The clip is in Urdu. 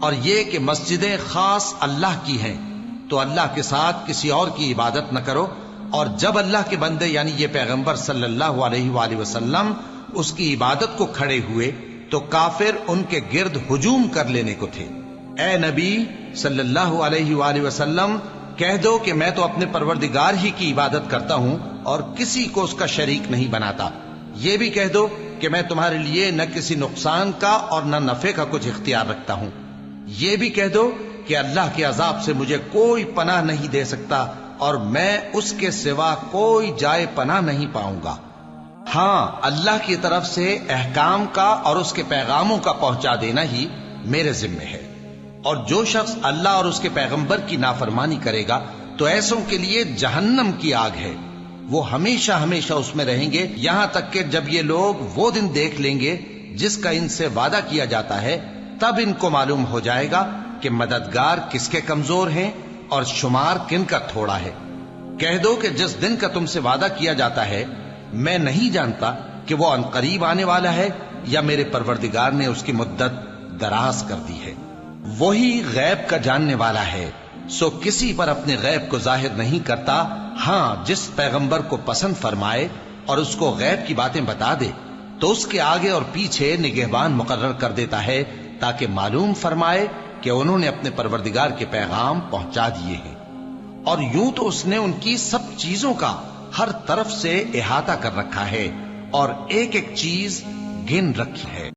اور یہ کہ مسجدیں خاص اللہ کی ہیں تو اللہ کے ساتھ کسی اور کی عبادت نہ کرو، اور جب اللہ کے بندے یعنی یہ پیغمبر صلی اللہ علیہ وآلہ وسلم اس کی عبادت کو کھڑے ہوئے تو کافر ان کے گرد ہجوم کر لینے کو تھے۔ اے نبی صلی اللہ علیہ وآلہ وسلم، کہہ دو کہ میں تو اپنے پروردگار ہی کی عبادت کرتا ہوں اور کسی کو اس کا شریک نہیں بناتا۔ یہ بھی کہہ دو کہ میں تمہارے لیے نہ کسی نقصان کا اور نہ نفع کا کچھ اختیار رکھتا ہوں۔ یہ بھی کہہ دو کہ اللہ کے عذاب سے مجھے کوئی پناہ نہیں دے سکتا اور میں اس کے سوا کوئی جائے پناہ نہیں پاؤں گا۔ ہاں، اللہ کی طرف سے احکام کا اور اس کے پیغاموں کا پہنچا دینا ہی میرے ذمہ ہے، اور جو شخص اللہ اور اس کے پیغمبر کی نافرمانی کرے گا تو ایسوں کے لیے جہنم کی آگ ہے، وہ ہمیشہ ہمیشہ اس میں رہیں گے، یہاں تک کہ جب یہ لوگ وہ دن دیکھ لیں گے جس کا ان سے وعدہ کیا جاتا ہے، تب ان کو معلوم ہو جائے گا کہ مددگار کس کے کمزور ہیں اور شمار کن کا تھوڑا ہے۔ کہہ دو کہ جس دن کا تم سے وعدہ کیا جاتا ہے میں نہیں جانتا کہ وہ عنقریب آنے والا ہے یا میرے پروردگار نے اس کی مدت دراز کر دی ہے۔ وہی غیب کا جاننے والا ہے، سو کسی پر اپنے غیب کو ظاہر نہیں کرتا، ہاں جس پیغمبر کو پسند فرمائے اور اس کو غیب کی باتیں بتا دے تو اس کے آگے اور پیچھے نگہبان مقرر کر دیتا ہے تاکہ معلوم فرمائے کہ انہوں نے اپنے پروردگار کے پیغام پہنچا دیے ہیں، اور یوں تو اس نے ان کی سب چیزوں کا ہر طرف سے احاطہ کر رکھا ہے اور ایک ایک چیز گن رکھی ہے۔